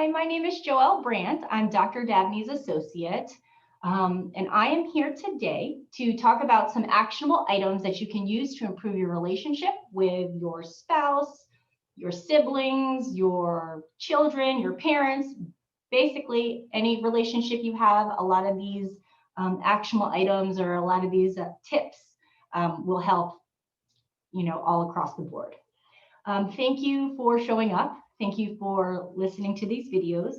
Hi, my name is Joelle Brandt. I'm Dr. Dabney's associate, and I am here today to talk about some actionable items that you can use to improve your relationship with your spouse, your siblings, your children, your parents, basically any relationship you have. A lot of these actionable items or a lot of these tips will help, all across the board. Thank you for showing up. Thank you for listening to these videos.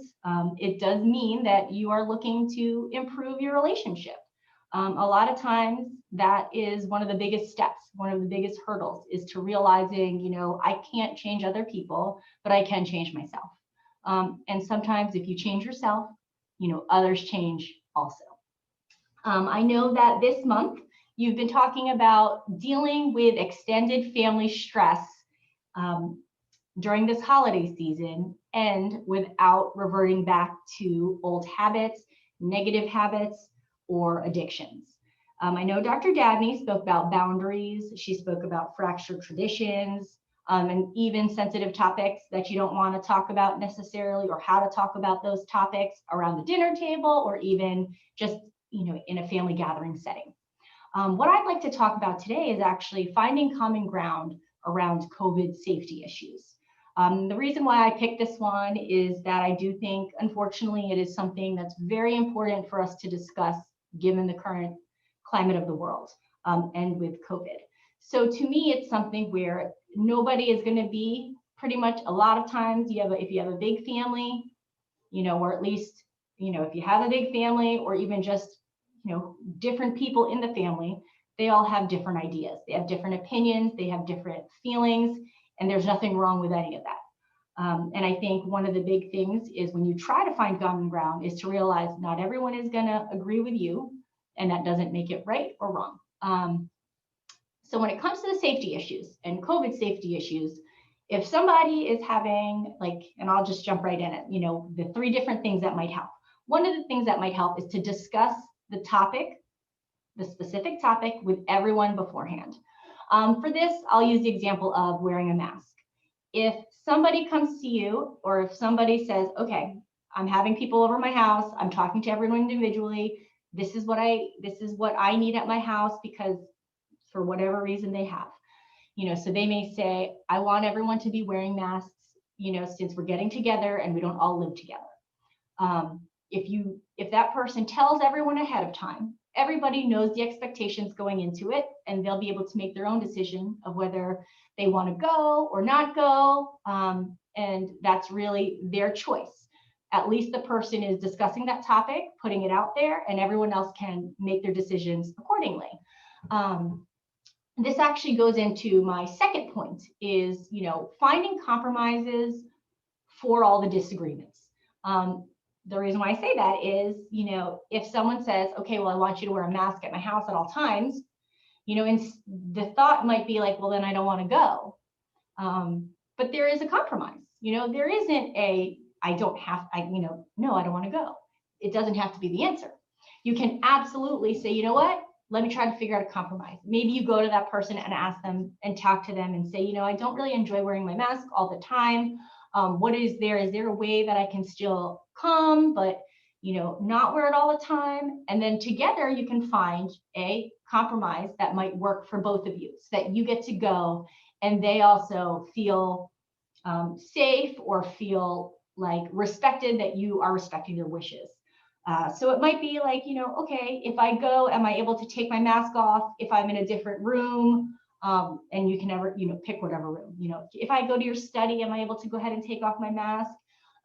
It does mean that you are looking to improve your relationship. A lot of times that is one of the biggest steps, one of the biggest hurdles is to realizing, I can't change other people, but I can change myself. And sometimes if you change yourself, others change also. I know that this month you've been talking about dealing with extended family stress during this holiday season and without reverting back to old habits, negative habits, or addictions. I know Dr. Dabney spoke about boundaries. She spoke about fractured traditions and even sensitive topics that you don't want to talk about necessarily, or how to talk about those topics around the dinner table or even just in a family gathering setting. What I'd like to talk about today is actually finding common ground around COVID safety issues. The reason why I picked this one is that I do think, unfortunately, it is something that's very important for us to discuss given the current climate of the world and with COVID. So to me, it's something where nobody is going to be, pretty much a lot of times if you have a big family, or at least, if you have a big family or even just, different people in the family, they all have different ideas. They have different opinions, they have different feelings, and there's nothing wrong with any of that. And I think one of the big things is when you try to find common ground is to realize not everyone is going to agree with you, and that doesn't make it right or wrong. So when it comes to the safety issues and COVID safety issues, if somebody is having and I'll just jump right in it, the three different things that might help. One of the things that might help is to discuss the specific topic with everyone beforehand. For this, I'll use the example of wearing a mask. If somebody comes to you, or if somebody says, okay, I'm having people over my house, I'm talking to everyone individually, this is what I need at my house because for whatever reason they have. So they may say, I want everyone to be wearing masks, since we're getting together and we don't all live together. If that person tells everyone ahead of time, everybody knows the expectations going into it, and they'll be able to make their own decision of whether they want to go or not go. And that's really their choice. At least the person is discussing that topic, putting it out there, and everyone else can make their decisions accordingly. This actually goes into my second point is, finding compromises for all the disagreements. The reason why I say that is, if someone says, okay, well, I want you to wear a mask at my house at all times, and the thought might be like, well, then I don't want to go. But there is a compromise. There isn't I don't want to go. It doesn't have to be the answer. You can absolutely say, let me try to figure out a compromise. Maybe you go to that person and ask them and talk to them and say, I don't really enjoy wearing my mask all the time. What is there? Is there a way that I can still come, but not wear it all the time? And then together you can find a compromise that might work for both of you, so that you get to go and they also feel safe or feel like respected, that you are respecting their wishes. So it might be like, okay, if I go, am I able to take my mask off if I'm in a different room? And you can never, pick whatever room. If I go to your study, am I able to go ahead and take off my mask?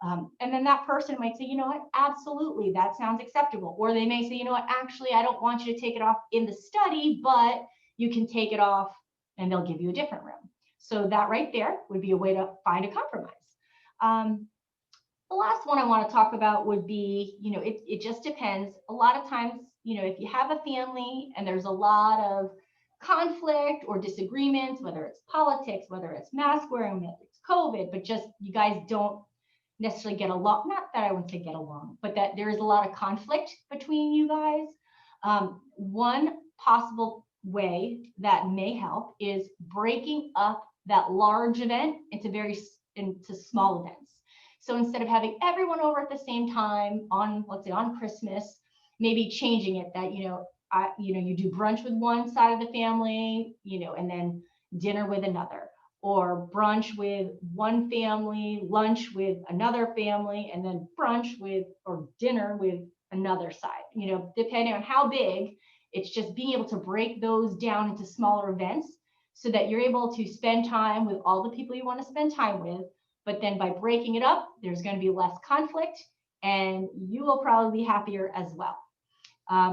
And then that person might say, absolutely, that sounds acceptable. Or they may say, actually, I don't want you to take it off in the study, but you can take it off and they'll give you a different room. So that right there would be a way to find a compromise. The last one I want to talk about would be, it just depends. A lot of times, if you have a family and there's a lot of conflict or disagreements, whether it's politics, whether it's mask wearing, whether it's COVID, but just you guys don't necessarily get along. Not that I wouldn't say get along, but that there is a lot of conflict between you guys. One possible way that may help is breaking up that large event into small events. So instead of having everyone over at the same time on, let's say on Christmas, maybe changing it that, you do brunch with one side of the family, and then dinner with another, or brunch with one family, lunch with another family, and then brunch with or dinner with another side, depending on how big. It's just being able to break those down into smaller events so that you're able to spend time with all the people you want to spend time with. But then by breaking it up, there's going to be less conflict and you will probably be happier as well.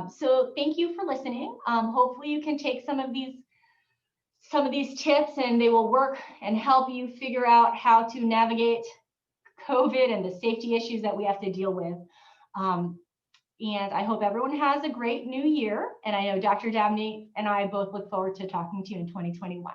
So thank you for listening. Hopefully you can take some of these tips and they will work and help you figure out how to navigate COVID and the safety issues that we have to deal with. And I hope everyone has a great new year. And I know Dr. Dabney and I both look forward to talking to you in 2021.